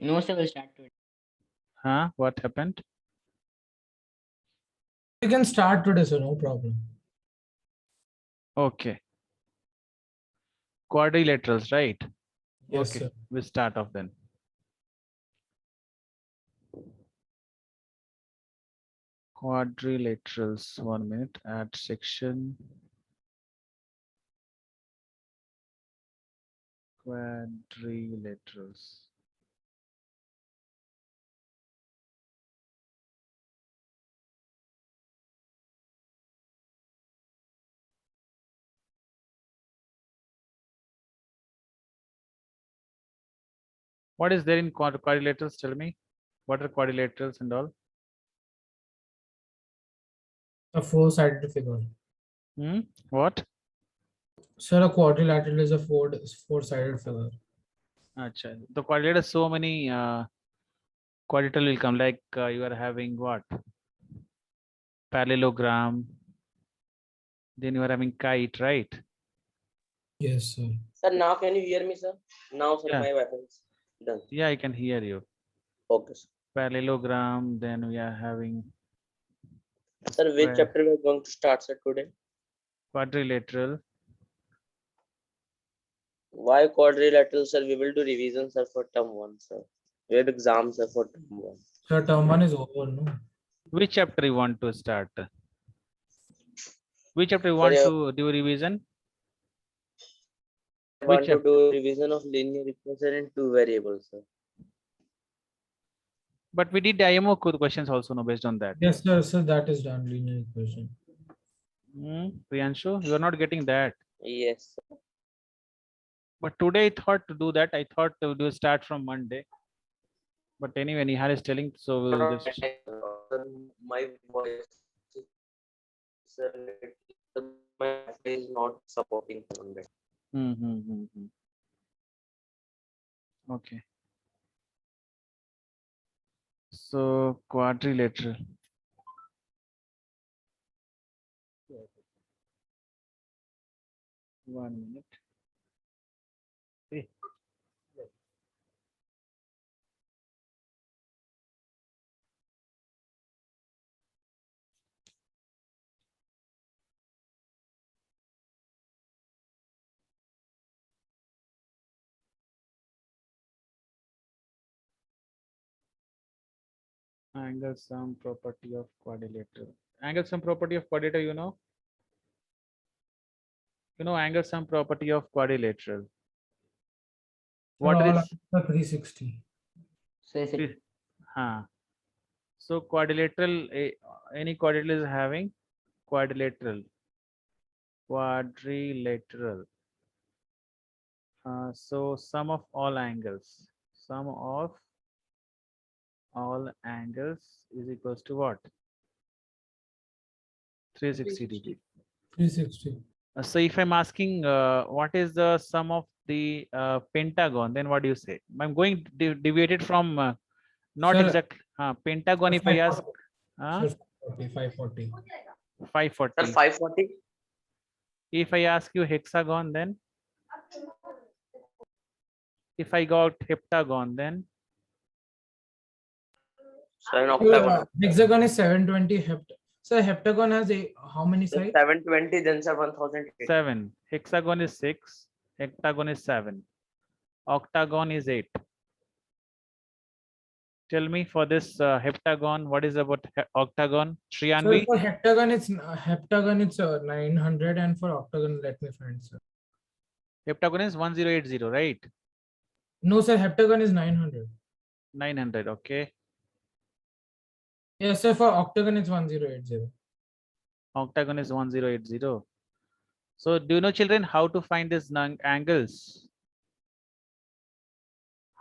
No, sir, we'll start today. Huh? What happened? We can start today, so no problem. Okay. Quadrilaterals, right? Yes, Okay, sir. we'll start off then. Quadrilaterals, 1 minute, add section. Quadrilaterals. What is there in quadrilaterals? Tell me. What are quadrilaterals and all? A four-sided figure. What? Sir, a quadrilateral is a four-sided figure. Acha. The quadrilateral, so many quadrilateral will come, like you are having what? Parallelogram. Then you are having kite, right? Yes, sir. Sir, now can you hear me, sir? Now, sir, Yeah. my weapons done. Yeah, I can hear you. Okay, sir. Parallelogram, then we are having Sir, which Right. chapter we are going to start, sir, today? quadrilateral. Why quadrilateral, sir? We will do revision, sir, for term 1, sir. We have exams, sir, for term 1. Sir, term one is over, no? Which chapter you want to start? Which chapter you Sir, want I to do revision? want to chapter? do revision of linear equation in 2 variables, sir. But we did IMO questions also, no, based on that. Yes, sir. Sir, that is done. Linear equation. Priyanshu, you are not getting that. Yes, sir. But today I thought to do that. I thought to do start from Monday. But anyway, Nihal is telling, so we'll just. My voice, sir, my Wi-Fi is not supporting on that. Okay. So quadrilateral. One minute. Angle sum property of quadrilateral. Angle sum property of quadrilateral, you know? You know angle sum property of quadrilateral. What Sir, all is 360. So is it so quadrilateral, any quadrilateral is having quadrilateral. Quadrilateral. So sum of all angles. Sum of all angles is equals to what? 360 degree. 360. So if I'm asking what is the sum of the pentagon, then what do you say? I'm going deviated from not Sir, exact pentagon. If I ask Sir, 540. 540. Sir, 540. If I ask you hexagon, then if I got heptagon, then Sir, an octagon. Hexagon is 720. Sir, heptagon has how many Sir, sides? 720, then sir 1008. 7. Hexagon is 6. Heptagon is 7. Octagon is 8. Tell me for this heptagon, what is about octagon? Sir, Shriyanvi? for heptagon it's 900, and for octagon, let me find, sir. Heptagon is 1080, right? No, sir, heptagon is 900. 900, okay. Yes, sir, for octagon it's 1080. Octagon is 1080. So do you know, children, how to find these angles?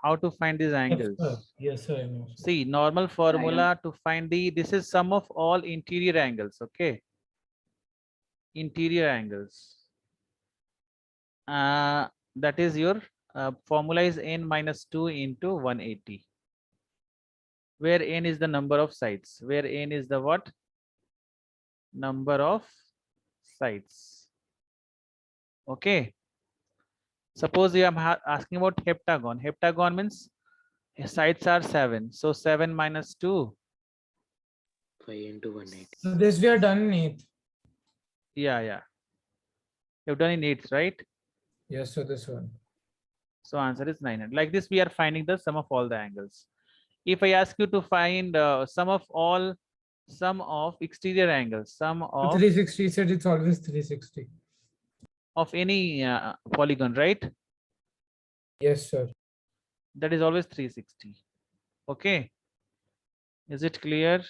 How to find these angles? Yes, sir, I know. Sir. See, normal formula to find this is sum of all interior angles, okay? Interior angles. That is your formula is n minus 2 into 180. Where n is the number of sides. Where n is the what? Number of sides. Okay. Suppose you are asking about heptagon. Heptagon means Sides are 7. So 7 minus 2. 5 into 180. So this we are done in eighth. Yeah. You've done in 8th, right? Yes, so this one. So answer is 900. Like this, we are finding the sum of all the angles. If I ask you to find sum of exterior angles, sum So of 360 said it's always 360. any polygon, right? Yes, sir. That is always 360. Okay. Is it clear?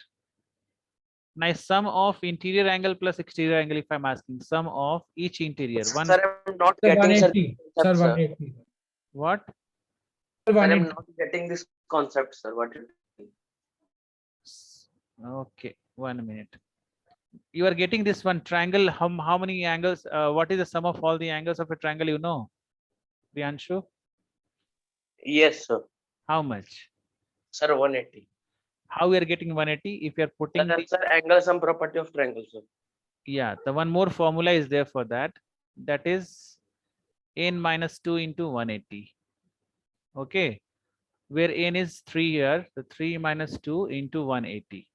Nice. Sum of interior angle plus exterior angle. If I'm asking sum of each interior, one. Sir, I'm not Sir, getting sir, 180. concept, Sir, sir. 180. What? Sir, Sir, I'm 180. not getting this concept, sir. What you Okay, 1 minute. You are getting this one triangle. How many angles? What is the sum of all the angles of a triangle? You know, Priyanshu? Yes, sir. How much? Sir, 180. How we are getting 180? If you are putting Sir, the, sir, angle sum property of triangle, sir. yeah, the one more formula is there for that. That is n minus 2 into 180. Okay, where n is 3 here, the 3 minus 2 into 180.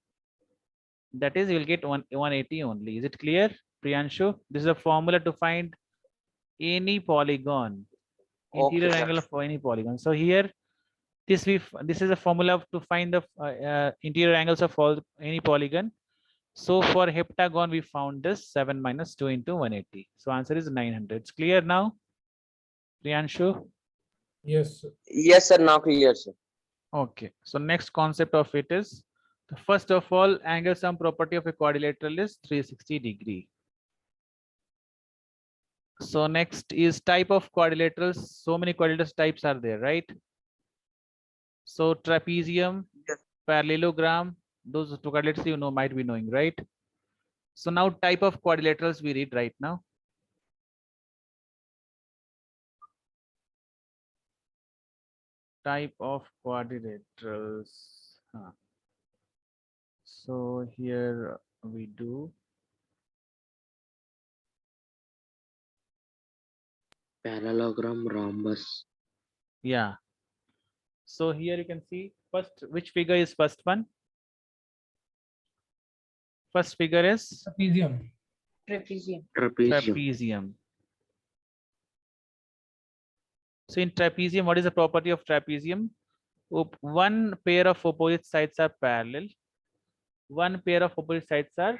That is, you will get 180 only. Is it clear, Priyanshu? This is a formula to find any polygon, interior Okay, sir. angle of any polygon. So here, this is a formula to find the interior angles of all any polygon. So for heptagon, we found this 7 minus 2 into 180. So answer is 900. It's clear now, Priyanshu? Yes, sir. Yes, sir. Now clear, sir. Okay. So next concept of it is, first of all, angle sum property of a quadrilateral is 360 degree. So next is type of quadrilaterals. So many quadrilateral types are there, right? So trapezium, Yes. parallelogram, those two quadrilaterals you know, might be knowing, right? So now type of quadrilaterals we read right now. Type of quadrilaterals. So here we do Parallelogram, rhombus. yeah. So here you can see first, which figure is first one? First figure is Trapezium. Trapezium. trapezium. So in trapezium, what is the property of trapezium? One pair of opposite sides are parallel. One pair of opposite sides are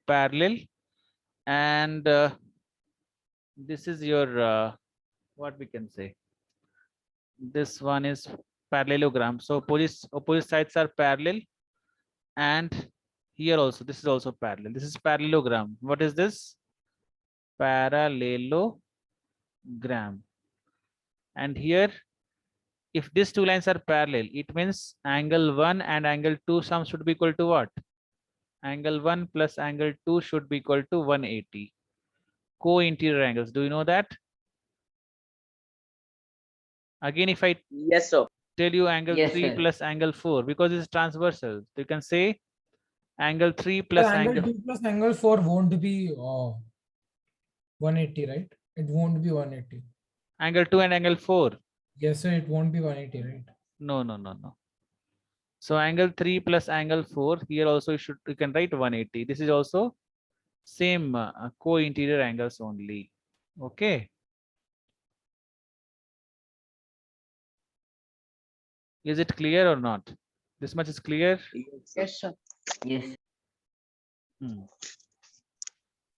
parallel. And this is your, what we can say. This one is parallelogram. So opposite sides are parallel. And here also, this is also parallel. This is parallelogram. What is this? Parallelogram. And here, if these two lines are parallel, it means angle 1 and angle 2 sum should be equal to what? Angle 1 plus angle 2 should be equal to 180. Co-interior angles. Do you know that? Again, if I Yes, sir. tell you angle Yes, 3 sir. plus angle 4, because it's transversal, you can say angle 3 Sir, plus angle angle 2 plus angle 4 won't be 180, right? It won't be 180. angle 2 and angle 4. Yes, sir, it won't be 180, right? No. So angle 3 plus angle 4, here also you can write 180. This is also same co-interior angles only. Okay. Is it clear or not? This much is clear. Yes, sir. Yes.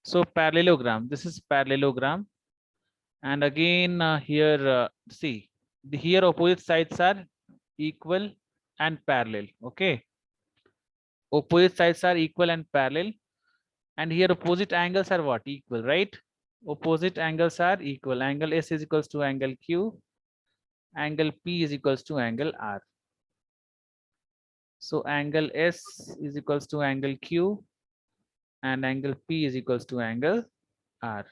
So parallelogram. This is parallelogram. And again here, see, here opposite sides are equal and parallel. Okay. Opposite sides are equal and parallel. And here opposite angles are what? Equal, right? Opposite angles are equal. Angle S is equals to angle Q. Angle P is equals to angle R. So angle S is equals to angle Q and angle P is equals to angle R.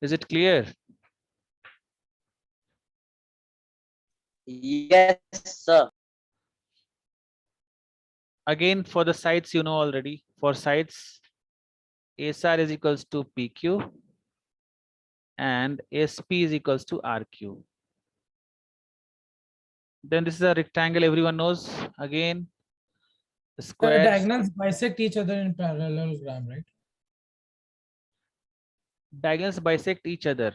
Is it clear? Yes, sir. Again, for the sides, you know already. For sides, SR is equals to PQ and SP is equals to RQ. Then this is a rectangle, everyone knows. Again, The squares. diagonals bisect each other in parallelogram, right? Diagonals bisect each other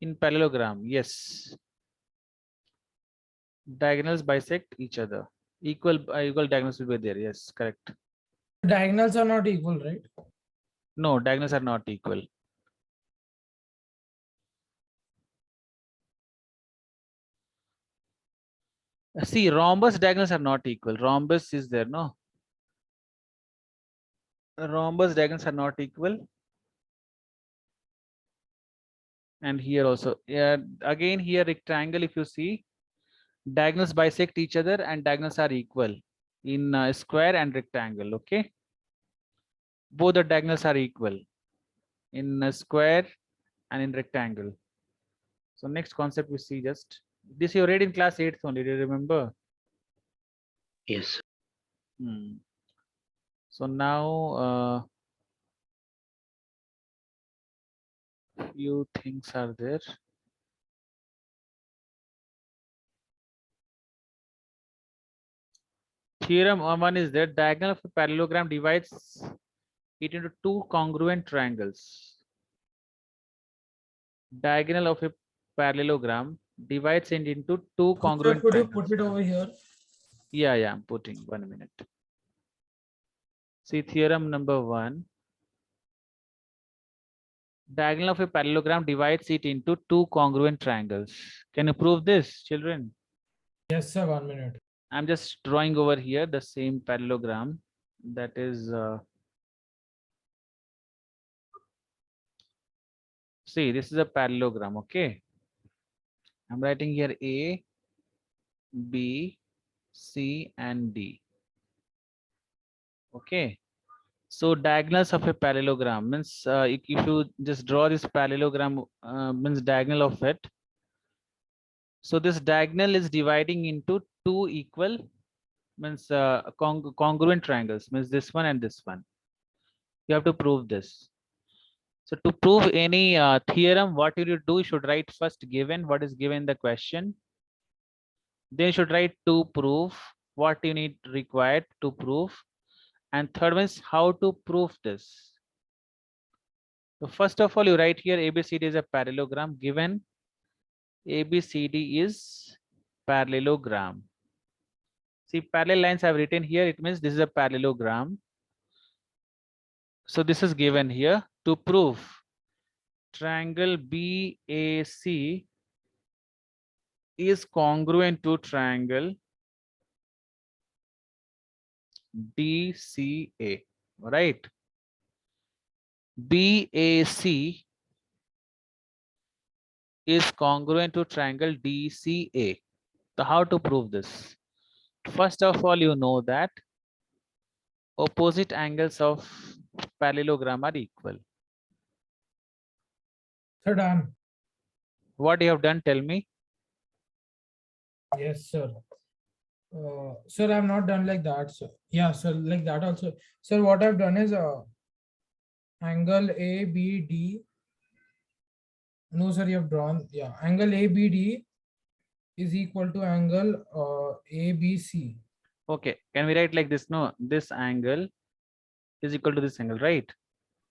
in parallelogram. Yes. Diagonals bisect each other. Equal diagonals will be there. Yes, correct. Diagonals are not equal, right? No, diagonals are not equal. See, rhombus diagonals are not equal. Rhombus is there, no? Rhombus diagonals are not equal. And here also. Yeah, again here rectangle, if you see, diagonals bisect each other and diagonals are equal in square and rectangle. Okay. Both the diagonals are equal in a square and in rectangle. So next concept we see just this you read in class 8th only. Do you remember? Yes. So now few things are there. Theorem one is that diagonal of a parallelogram divides it into two congruent triangles. Diagonal of a parallelogram divides it into two Sir, congruent could you triangles. put it over here? Yeah, I'm putting 1 minute. See theorem number 1. Diagonal of a parallelogram divides it into two congruent triangles. Can you prove this, children? Yes, sir. 1 minute. I'm just drawing over here the same parallelogram. That is, see, this is a parallelogram, okay? I'm writing here A, B, C, and D. Okay. So diagonals of a parallelogram means if you just draw this parallelogram means diagonal of it. So this diagonal is dividing into two equal means congruent triangles means this one and this one. You have to prove this. So to prove any theorem, what you do, you should write first given what is given in the question. Then you should write to prove what you need required to prove. And third one is how to prove this. So first of all, you write here ABCD is a parallelogram. Given ABCD is parallelogram. See, parallel lines I've written here. It means this is a parallelogram. So this is given here to prove triangle BAC is congruent to triangle DCA, right? BAC is congruent to triangle DCA. So how to prove this? First of all, you know that opposite angles of parallelogram are equal. Sir, done. What you have done, tell me. Yes, sir. Sir, I've not done like that, sir. Yeah, sir, like that also. Sir, what I've done is angle ABD. No, sir, you have drawn. Yeah, angle ABD is equal to angle ABC. Okay, can we write like this? No, this angle is equal to this angle, right?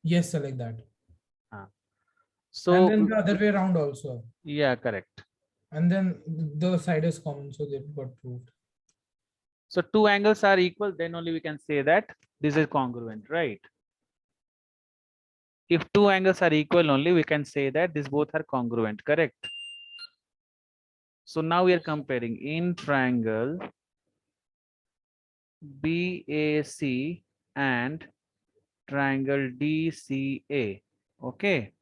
Yes, sir, like that. So And then the other way around also. yeah, correct. And then the side is common, so they got proved. So two angles are equal, then only we can say that this is congruent, right? If two angles are equal only, we can say that these both are congruent, correct? So now we are comparing in triangle BAC and triangle DCA, okay?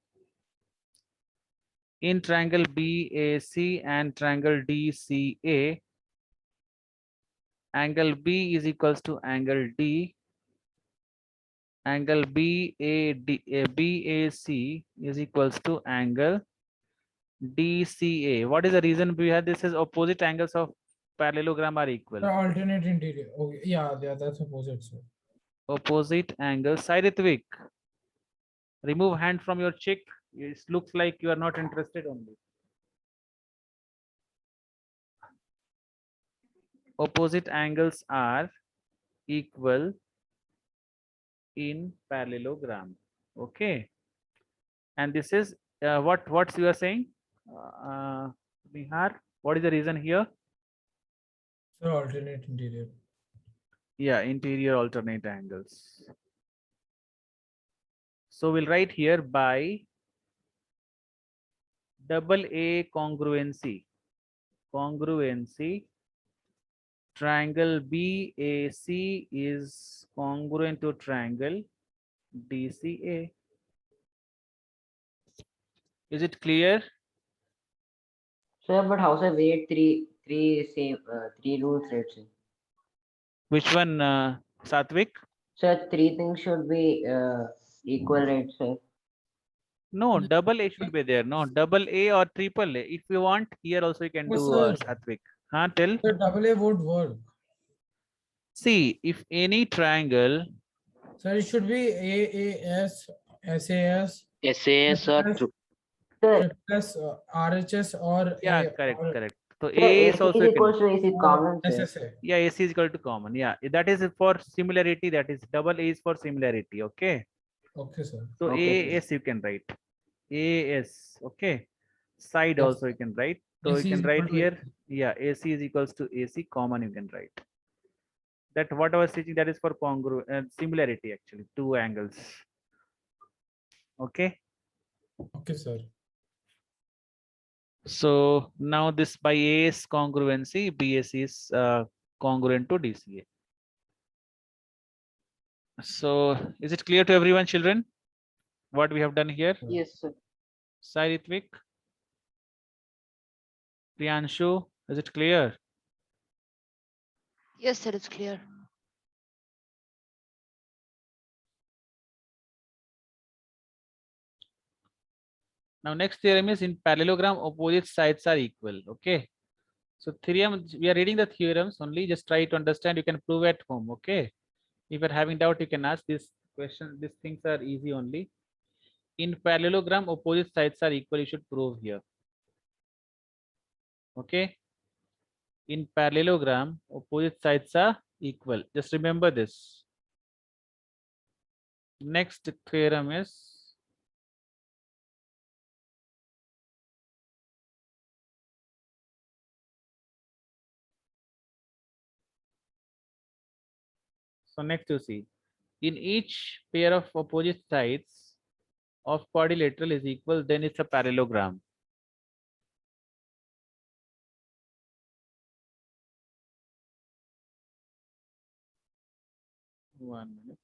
In triangle BAC and triangle DCA, angle B is equals to angle D. Angle BAC is equals to angle DCA. What is the reason we have this? Is opposite angles of parallelogram are equal. The alternate interior. Okay, yeah, that's opposite, sir. Opposite angles. Sai Ritvik, remove hand from your cheek. It looks like you are not interested only. opposite angles are equal in parallelogram. Okay. And this is what's you are saying, Nihar? What is the reason here? Sir, alternate interior. Yeah, interior alternate angles. So we'll write here by double A congruency. Congruency. Triangle BAC is congruent to triangle DCA. Is it clear? Sir, but how say we had three rules, let's say. Which one, Satvik? Sir, three things should be equal, right, sir? No, double A should be there. No, double A or triple A. If you want, here also you can Yes, do, sir. Satvik. Huh, tell. The double A won't work. See, if any triangle, Sir, it should be AAS, SAS, SAS or plus, Sir, plus RHS or yeah, A correct, or correct. So sir, A is AC also is you can, equals to AC common, sir. SSA. yeah, AC is equal to common. Yeah, that is for similarity. That is double A is for similarity. Okay. Okay, sir. So Okay, AS you can write. AS. Okay. Side Yes. also you can write. So you AC can is write equal to here. Yeah, AC is equals to AC common you can write. That what I was teaching, that is for similarity actually, two angles. Okay. Okay, sir. So now this by AS congruency, BS is congruent to DCA. So is it clear to everyone, children, what we have done here? Yes, sir. Sai Ritvik, Priyanshu, is it clear? Yes, sir, it's clear. Now next theorem is in parallelogram opposite sides are equal. Okay. So theorem, we are reading the theorems only, just try to understand, you can prove at home. Okay. If you're having doubt, you can ask this question. These things are easy only. In parallelogram opposite sides are equal, you should prove here. Okay. In parallelogram opposite sides are equal. Just remember this. Next theorem is so next you see, in each pair of opposite sides of quadrilateral is equal, then it's a parallelogram. One minute.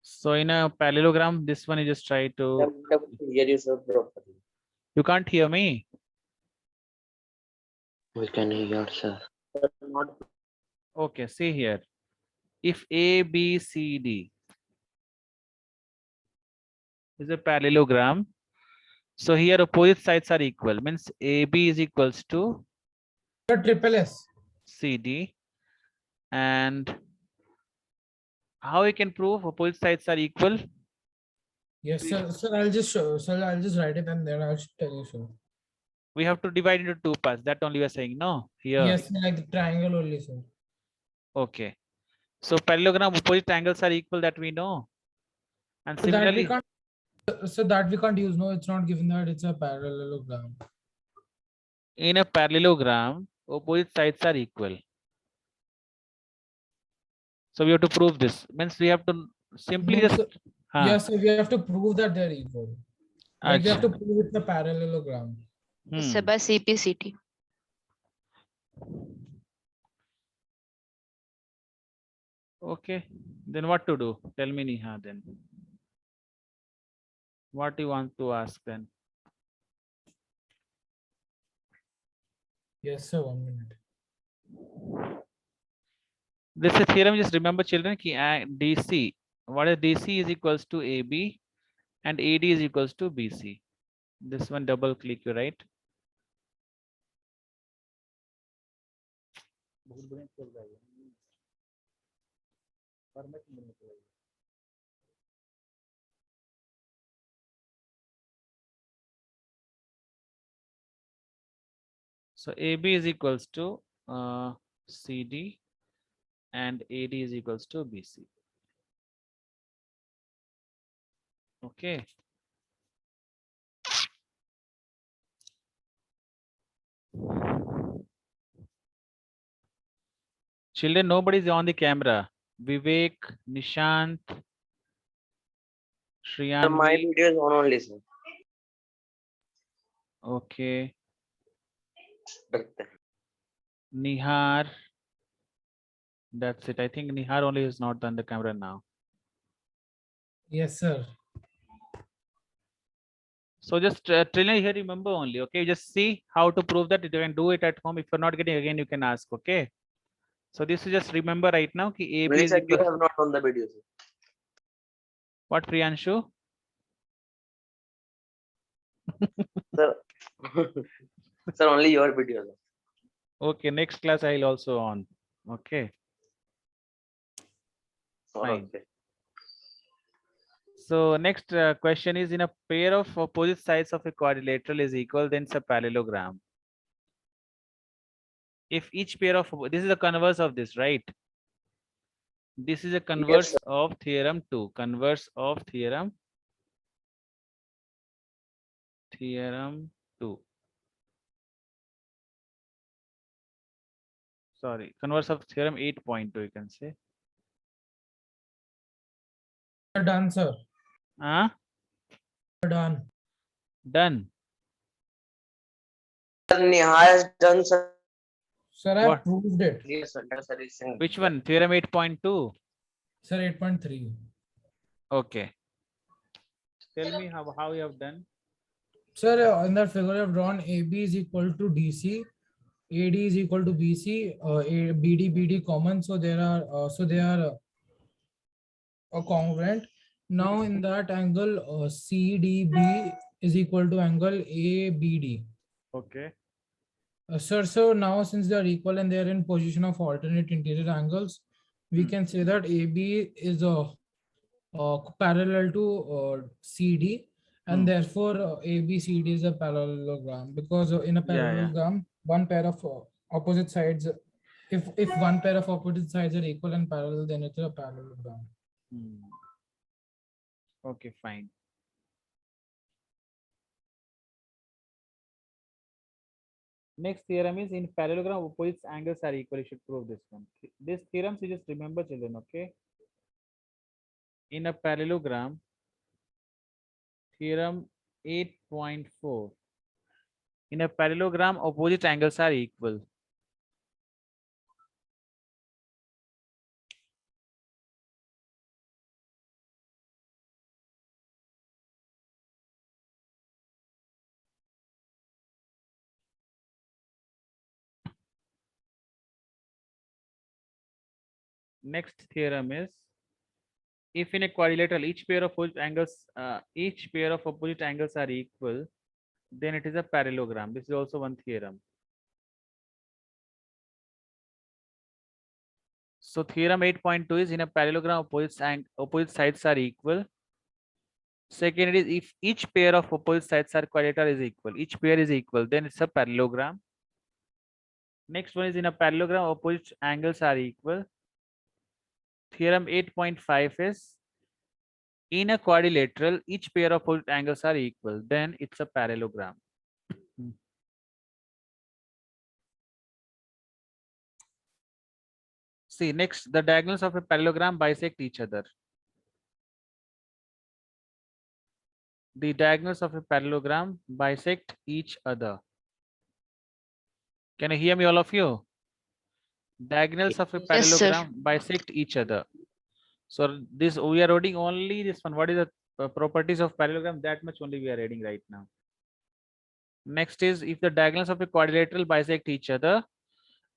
So in a parallelogram, this one you just try to. Hear you so properly. You can't hear me. we can hear, sir. Not Okay, see here. If A, B, C, D is a parallelogram, so here opposite sides are equal. Means AB is equals to The triple S. CD, and how you can prove opposite sides are equal? Yes, sir. Sir, I'll just show. Sir, I'll just write it and then I'll tell you so. We have to divide into two parts. That only we are saying, no? Here. Yes, like the triangle only, sir. Okay. So parallelogram opposite angles are equal, that we know. And So that we similarly, can't. So that we can't use. No, it's not given that it's a parallelogram. in a parallelogram, opposite sides are equal. So we have to prove this. Means we have to simply No, just. sir. Yes, sir. We have to prove that they're equal. Like we have to prove it's a parallelogram. Yes, sir, by CPCT. Okay, then what to do? Tell me, Neha, then. What you want to ask then? Yes, sir. 1 minute. This is theorem, just remember children, ki DC, what is DC is equals to AB and AD is equals to BC. This one double click, you right? So AB is equals to CD and AD is equals to BC. Okay. Children, nobody is on the camera. Vivek, Nishant, Sir, my Shriyanvi. video is on only, sir. Okay. डरते हैं। Nihar. That's it. I think Nihar only is not on the camera now. Yes, sir. So just Trillian here, remember only. Okay, just see how to prove that. You can do it at home. If you're not getting again, you can ask. Okay. So this is just remember right now. Ki AB Really, is sir, you equal. have not done the video, sir. What, Priyanshu? Sir, sir, only your video, sir. Okay, next class I'll also on. Okay. Fine. Okay. So next question is, in a pair of opposite sides of a quadrilateral is equal, then it's a parallelogram. If each pair of, this is the converse of this, right? This is a converse sir. of theorem 2. Converse of theorem 2. Sorry, converse of theorem 8.2, you can say. Done, sir. Done. Done. Sir, Neha has done, sir. Sir, I What? proved it. Yes, sir. That's the reason. Which one? Theorem 8.2. Sir, 8.3. Okay. Tell me how you have done. Sir, in that figure you have drawn AB is equal to DC, AD is equal to BC, BD common, so there are they are congruent. Now in that angle CDB is equal to angle ABD. Okay. Sir, so now since they are equal and they are in position of alternate interior angles, we can say that AB is parallel to CD, and therefore ABCD is a parallelogram, because in a Yeah, yeah. parallelogram, one pair of opposite sides, if one pair of opposite sides are equal and parallel, then it's a parallelogram. Okay, fine. Next theorem is, in parallelogram opposite angles are equal. You should prove this one. This theorem, you just remember, children. Okay. In a parallelogram, theorem 8.4. In a parallelogram, opposite angles are equal. Next theorem is, if in a quadrilateral each pair of opposite angles are equal, then it is a parallelogram. This is also one theorem. So theorem 8.2 is, in a parallelogram opposite sides are equal. Second is, if each pair of opposite sides are quadrilateral is equal, each pair is equal, then it's a parallelogram. Next one is, in a parallelogram opposite angles are equal. Theorem 8.5 is, in a quadrilateral each pair of opposite angles are equal, then it's a parallelogram. See, next, the diagonals of a parallelogram bisect each other. The diagonals of a parallelogram bisect each other. Can you hear me, all of you? Diagonals of a Yes, sir. parallelogram bisect each other. So this, we are reading only this one. What is the properties of parallelogram? That much only we are reading right now. Next is, if the diagonals of a quadrilateral bisect each other,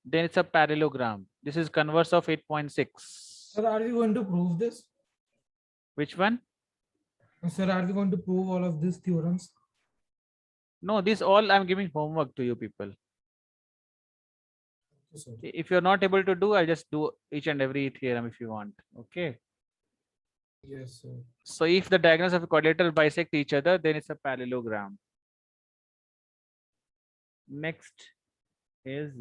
then it's a parallelogram. This is converse of 8.6. Sir, are we going to prove this? Which one? Sir, are we going to prove all of these theorems? No, this all I'm giving homework to you people. Yes, sir. If you're not able to do, I'll just do each and every theorem if you want. Okay. Yes, sir. So if the diagonals of a quadrilateral bisect each other, then it's a parallelogram. Next, is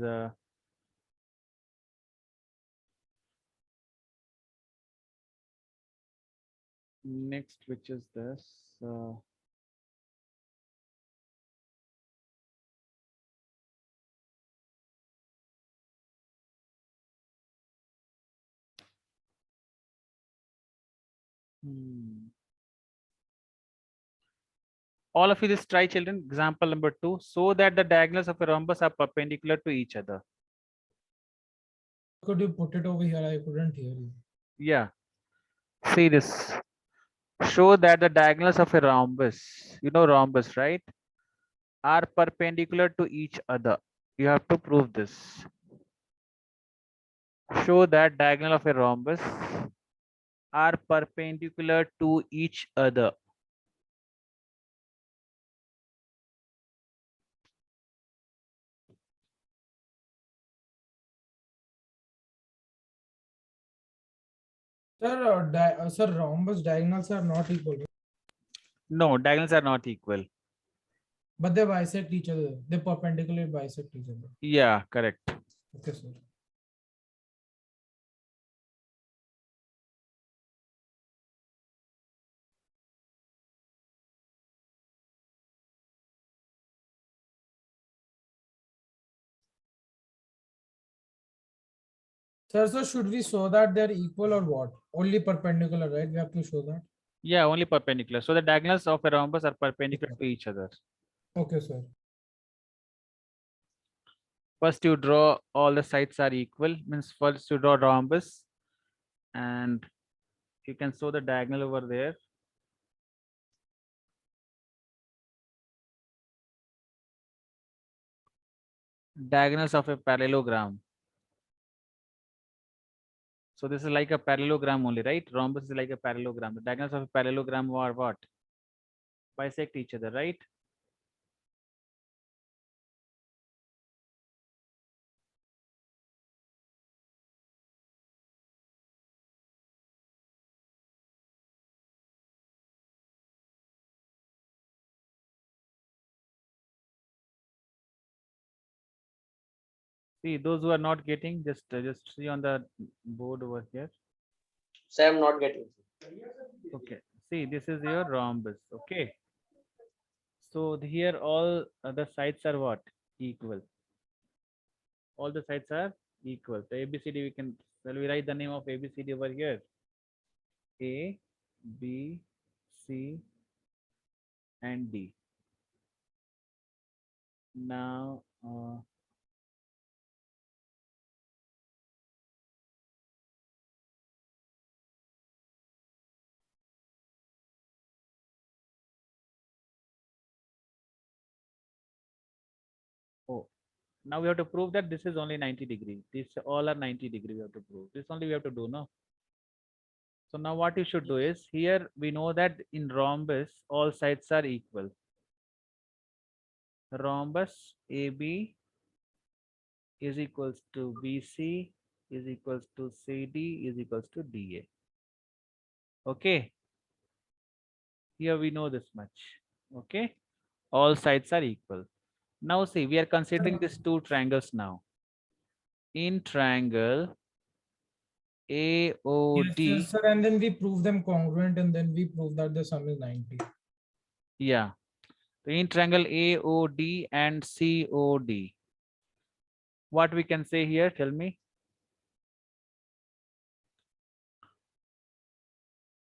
next, which is this. All of you just try, children. Example number 2. So that the diagonals of a rhombus are perpendicular to each other. Could you put it over here? I couldn't hear you. Yeah. See this. Show that the diagonals of a rhombus, you know rhombus, right, are perpendicular to each other. You have to prove this. Show that diagonal of a rhombus are perpendicular to each other. Sir, sir, rhombus diagonals are not equal, No, diagonals are not equal. but they bisect each other. They perpendicularly bisect each other. Yeah, correct. Okay, sir. Sir, so should we show that they're equal or what? Only perpendicular, right? We have to show that. Yeah, only perpendicular. So the diagonals of a rhombus are perpendicular to each other. Okay, sir. First you draw all the sides are equal, means first you draw rhombus and you can show the diagonal over there. Diagonals of a parallelogram. So this is like a parallelogram only, right? Rhombus is like a parallelogram. The diagonals of a parallelogram are what? Bisect each other, right? See, those who are not getting, just see on the board over here. So I'm not getting. Okay. See, this is your rhombus. Okay. So here all the sides are what? Equal. All the sides are equal. So ABCD, shall we write the name of ABCD over here? A, B, C, and D. Now, oh, now we have to prove that this is only 90 degree. These all are 90 degree. We have to prove this only we have to do, no? So now what you should do is here we know that in rhombus all sides are equal. Rhombus AB is equals to BC is equals to CD is equals to DA. Okay. Here we know this much. Okay. All sides are equal. Now see, we are considering these two triangles now. In triangle AOD. Yes, sir. And then we prove them congruent and then we prove that the sum is 90. Yeah. In triangle AOD and COD. What we can say here, tell me.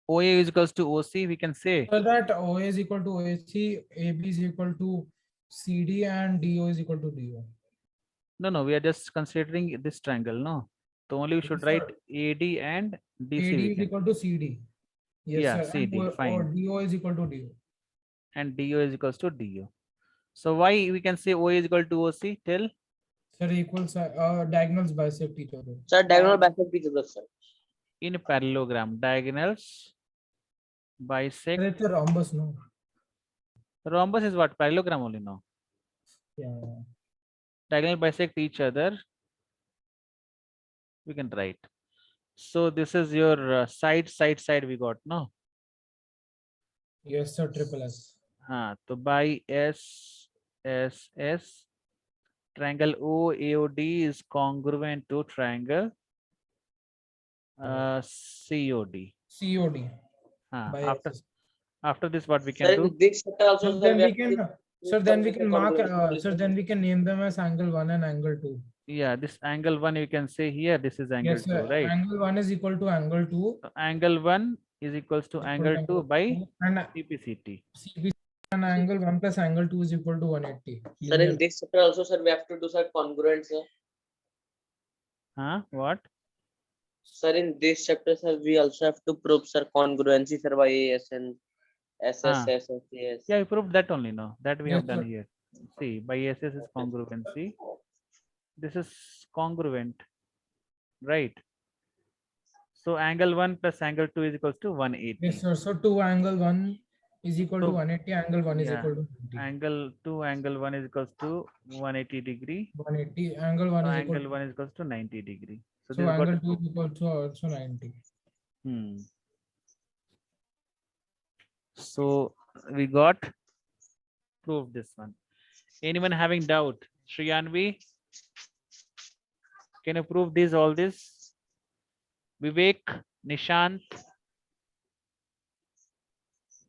OA is equals to OC, we can say. So that OA is equal to OAC, AB is equal to CD, and DO is equal to DO. No, we are just considering this triangle, no? So only we should Yes, write sir. AD and DC. AD we is can. equal to CD. Yes, Yeah, sir. CD, And fine. DO is equal to DO. And DO is equals to DO. So why we can say OA is equal to OC? Tell. Sir, diagonals bisect each other. Sir, diagonal bisect each other, sir. In parallelogram, diagonals bisect. Sir, it's a rhombus, no? Rhombus is what? Parallelogram only, no? Yeah. Diagonal bisect each other. We can write. So this is your side we got, no? Yes, sir. Triple S. So by S triangle OAOD is congruent to triangle COD. COD by After SS. this, what we Sir, can do? in this chapter also, So sir, then we we have to can, prove then some we of the can mark, congruency. sir, then we can name them as angle 1 and angle 2. Yeah, this angle 1 you can say here. This is angle Yes, 2, sir. right? Angle 1 is equal to angle 2. So angle 1 is equals to angle 2 by and CPCT. CPC and angle 1 plus angle 2 is equal to 180. Sir, in this chapter also, sir, we have to do sir congruent, sir. What? Sir, in this chapter, sir, we also have to prove sir congruency, sir, by ASN, SSS, SES. Yeah, I proved that only now. That we Yes, have done sir. here. See, by SS is congruency. This is congruent, right? So angle 1 plus angle 2 is equals to 180. Yes, sir. So 2 angle 1 is equal to So, 180. Angle 1 is yeah, equal to 90. angle 2, angle 1 is equals to 180 degree. 180. Angle 1 So is equal angle to, 1 is equals to 90 degree. So so this got angle 2 is equal to also 90. So we got proved this one. Anyone having doubt? Shriyanvi, can you prove this, all this? Vivek, Nishant,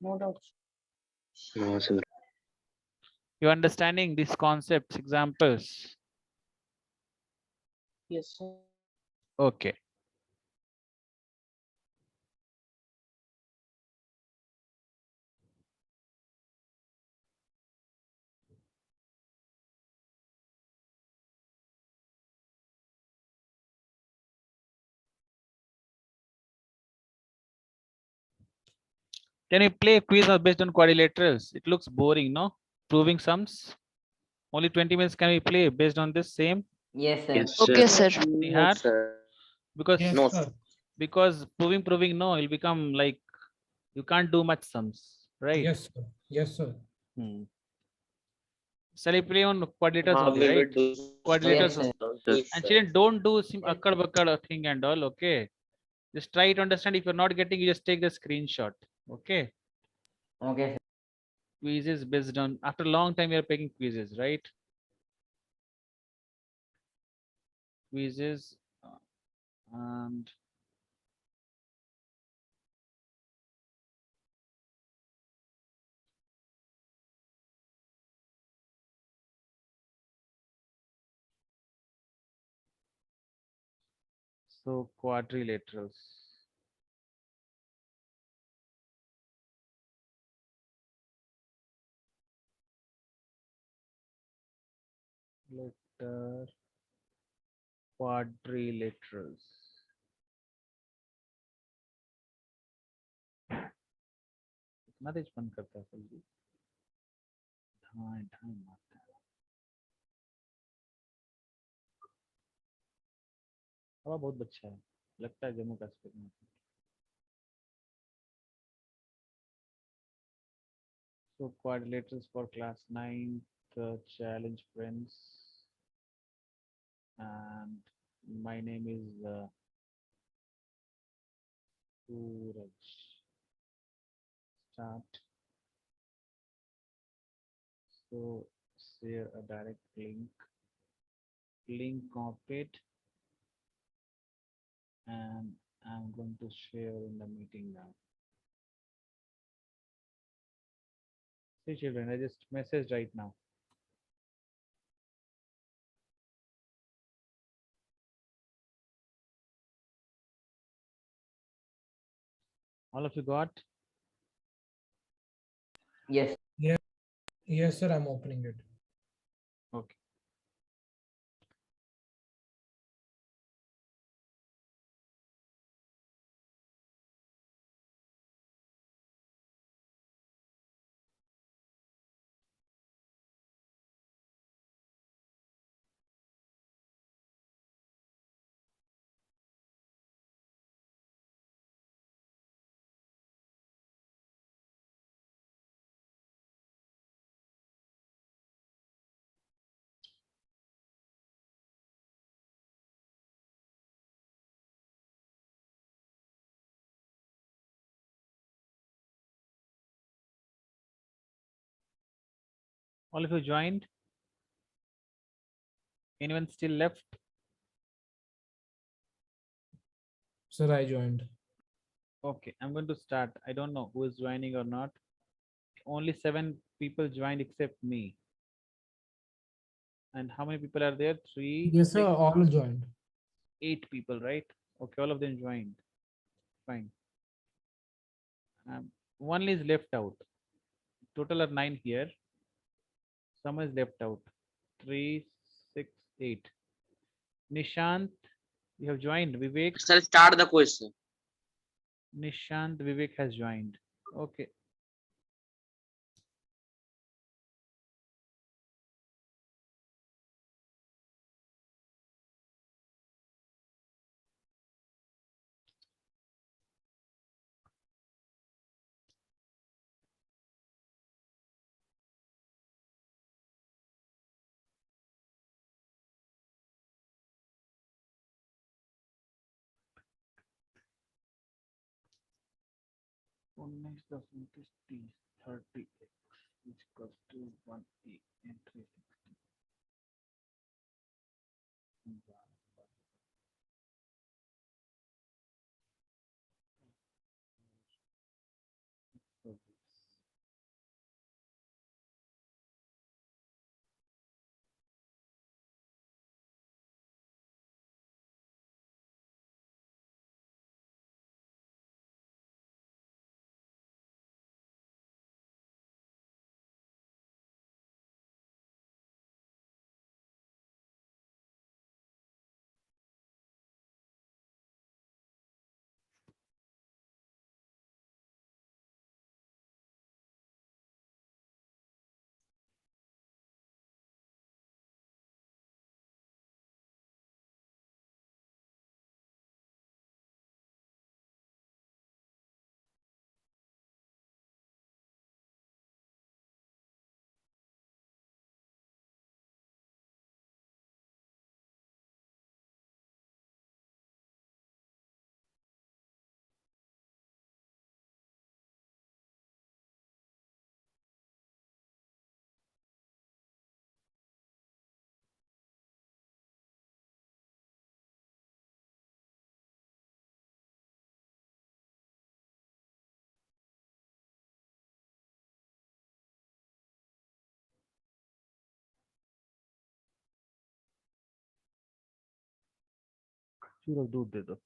No doubt. No, sir. you understanding these concepts, examples? Yes, sir. Okay. Can you play a quiz based on quadrilaterals? It looks boring, no? Proving sums. Only 20 minutes can we play based on this same? Yes, sir. Yes, sir. Okay, sir. No, Nihar? sir. Because Yes, No, sir. because proving no, it'll become like you can't do much sums, right? Yes, sir. Yes, sir. Shall I play on quadrilaters we only, will right? do. Quadrilaters Yes, sir. only. Yes, And sir. children, don't do some akkad thing and all, okay? Just try to understand. If you're not getting, you just take the screenshot, okay? Okay, sir. Quizzes based on, after a long time, you're taking quizzes, right? Quizzes and so quadrilaterals. Letter quadrilaterals. कितना तेज बंद करता है जल्दी ढाई ढाई मारता है हवा बहुत अच्छा है लगता है जम्मू कश्मीर में so quadrilaterals for class 9 challenge friends and my name is Suraj. Start. So share a direct link copy it and I'm going to share in the meeting now. See children, I just messaged right now. All of you got? Yes. Yes, sir. I'm opening it. Okay. All of you joined? Anyone still left? Sir, I joined. Okay, I'm going to start. I don't know who is joining or not. Only 7 people joined except me. And how many people are there? 3, Yes, sir, 6, all joined. 8 people, right? Okay, all of them joined. Fine. One is left out. Total are 9 here. Someone is left out. 3, 6, 8. Nishant, you have joined. Vivek, Sir, start the question. Nishant, Vivek has joined. Okay. Next the is T 30x which equals to 1a and 360. So this. सूरज दूध दे दो.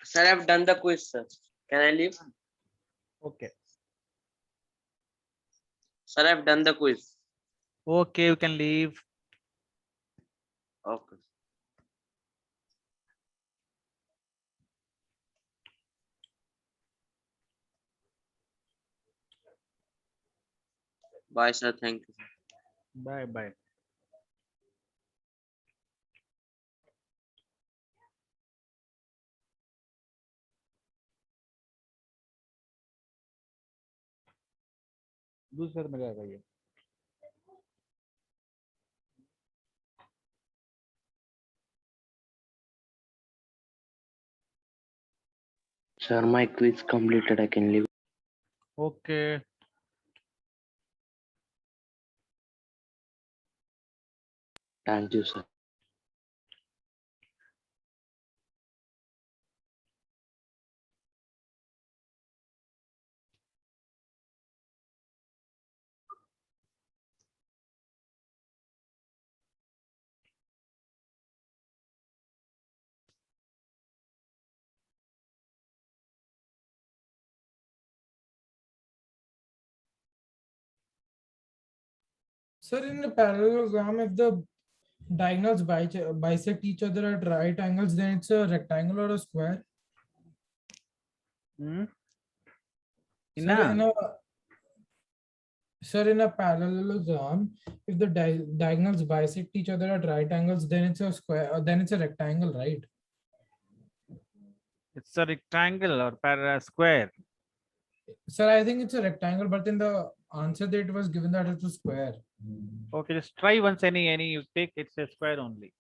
Sir, I've done the quiz, sir. Can I leave? Okay. Sir, I've done the quiz. Okay, you can leave. Okay. Bye, sir. Thank you. Bye bye. दूसरे में जाएगा ये. Sir, my quiz completed. I can leave. Okay. Thank you, sir. Sir, in a parallelogram, if the diagonals bisect each other at right angles, then it's a rectangle or a square. Hmm? Sir, Ina? in a parallelogram, if the diagonals bisect each other at right angles, then it's a square. Then it's a rectangle, right? It's a rectangle or square. Sir, I think it's a rectangle, but in the answer that it was given that it's a square. Okay, just try once any you take, it's a square only.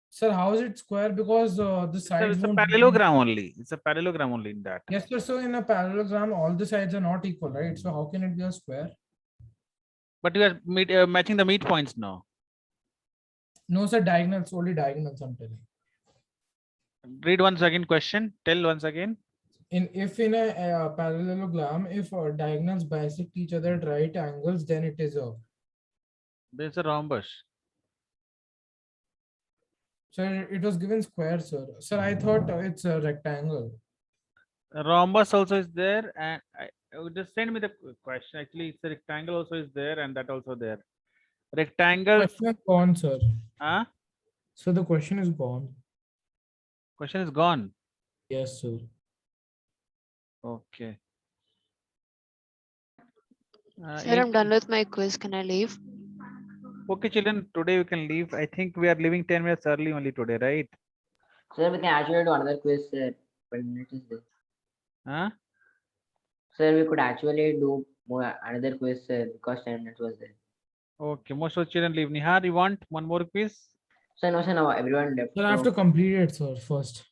Sir, how is it square? Because the It's sides it's a won't be- parallelogram only. It's a parallelogram only in that. Yes, sir. So in a parallelogram, all the sides are not equal, right? So how can it be a square? But you are matching the midpoints now. No, sir. Diagonals, only diagonals. I'm telling. Read once again question. Tell once again. If in a parallelogram, if diagonals bisect each other at right angles, then it is a. There's a rhombus. Sir, it was given square, sir. Sir, I thought it's a rectangle. A rhombus also is there, and just send me the question. Actually, it's a rectangle also is there, and that also there. Rectangle. Question is gone, sir. Huh? So the question is gone. Question is gone. Yes, sir. Okay. Sir, I'm done with my quiz. Can I leave? Okay, children. Today we can leave. I think we are leaving 10 minutes early only today, right? Sir, we can actually do another quiz, sir. 20 minutes is there. Huh? Sir, we could actually do more another quiz, sir, because 10 minutes was there. Okay. Most of the children leave. Nihar, you want one more quiz? Sir, no, sir, now everyone left. Sir, I have so- to complete it, sir, first.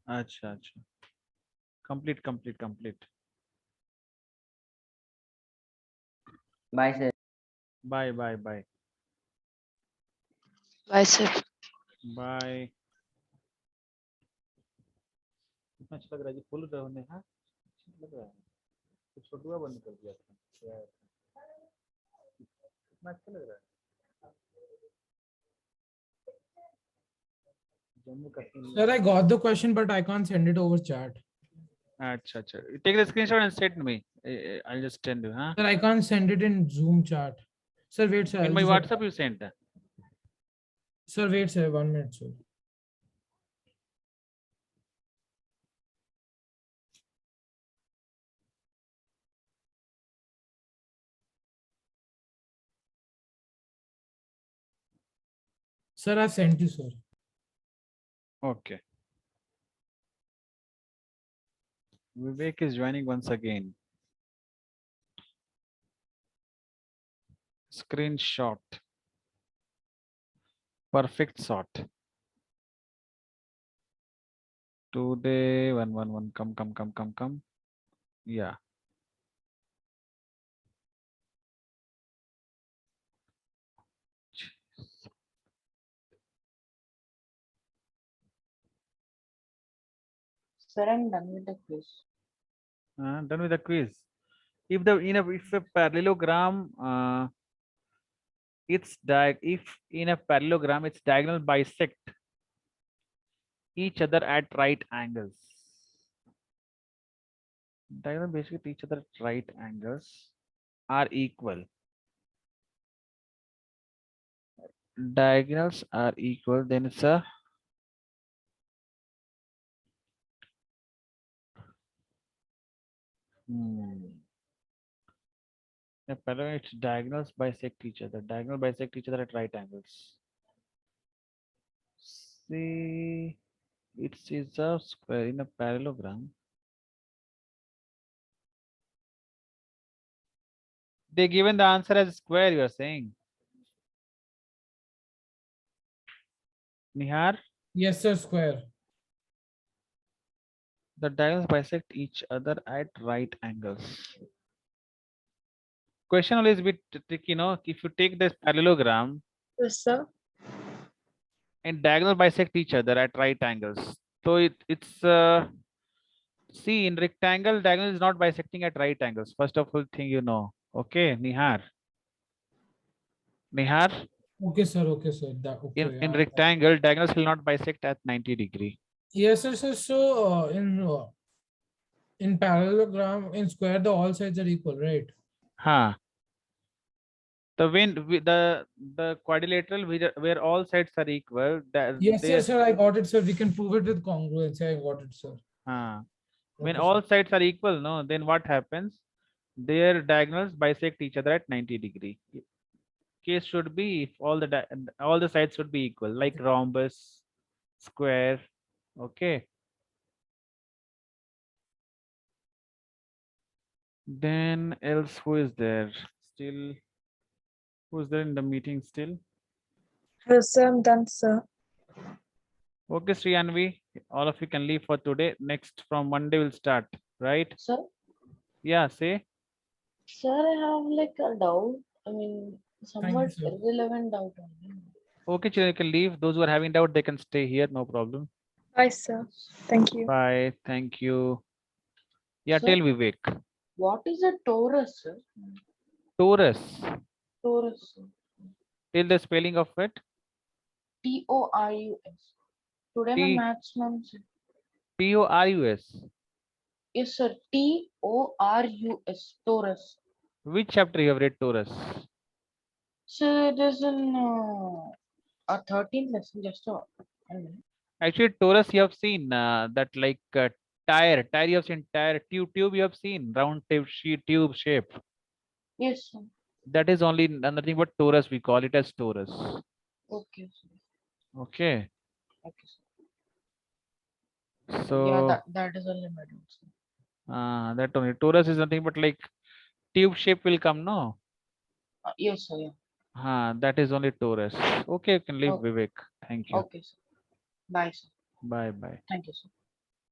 Acha, acha. Complete. Bye, sir. Bye. Bye, sir. Bye. कितना अच्छा लग रहा है जी, full रहने हाँ अच्छा लग रहा है, तो छोटुआ बंद कर दिया था यार, कितना अच्छा लग रहा है Jammu Kashmir Sir, I got the question, but I can't send it over chat. अच्छा take the screenshot and send me. I'll just send you, huh? Sir, I can't send it in Zoom chat. Sir, wait, sir. In I'll my just- WhatsApp you sent. Sir, wait, sir. 1 minute, sir. Sir, I sent you, sir. Okay. Vivek is joining once again. Screenshot. Perfect shot. Today, one. Come. Yeah. Sir, I'm done with the quiz. Done with the quiz. If a parallelogram, if in a parallelogram its diagonal bisect each other at right angles. Diagonal bisect each other at right angles are equal. Diagonals are equal, then it's a a parallel, its diagonals bisect each other. Diagonal bisect each other at right angles. See, it is a square in a parallelogram. They given the answer as square, you are saying. Nihar, Yes, sir. Square. The diagonals bisect each other at right angles. Question always bit tricky, no? If you take this parallelogram Yes, sir. and diagonal bisect each other at right angles, so it's see, in rectangle, diagonal is not bisecting at right angles. First of all thing you know. Okay, Nihar. Nihar, Okay, sir. Okay, sir. That okay. in rectangle, diagonals will not bisect at 90-degree. Yes, sir. Sir. So in parallelogram in square, the all sides are equal, right? Huh. The quadrilateral where all sides are equal, that Yes, they sir. I got it, sir. We can prove it with congruency. I got it, sir. when Okay, all sir. sides are equal, no, then what happens? Their diagonals bisect each other at 90-degree. Case should be if all the sides should be equal, like rhombus, square. Okay. Then else who is there? Still, who's there in the meeting still? Yes, sir. I'm done, sir. Okay, Sri Anvi, all of you can leave for today. Next from Monday we'll start, right? Sir, Yeah, say. sir, I have like a doubt. I mean, somewhat sir. irrelevant doubt only. Okay, children, you can leave. Those who are having doubt, they can stay here, no problem. Bye, sir. Thank you. Bye, thank you. Yeah, Sir? tell Vivek. What is a torus, sir? Taurus. Torus. Sir. Tell the spelling of it. Torus. Today my T maths ma'am said. Taurus. Yes, sir. Torus. Torus. Which chapter you have read Taurus? So it is in a 13th lesson. Just a minute. Actually, Taurus you have seen that like tire you have seen tire tube you have seen round tube shape. Yes, sir. That is only nothing but Taurus. We call it as Taurus. Okay, sir. Okay. Okay, sir. So Yeah, that is only my doubt, sir. that only Taurus is nothing but like tube shape will come, no? Yes, sir. Yeah. That is only Taurus. Okay, you can leave Okay. Vivek. Thank you. Okay, sir. Bye, sir. Bye bye. Thank you, sir.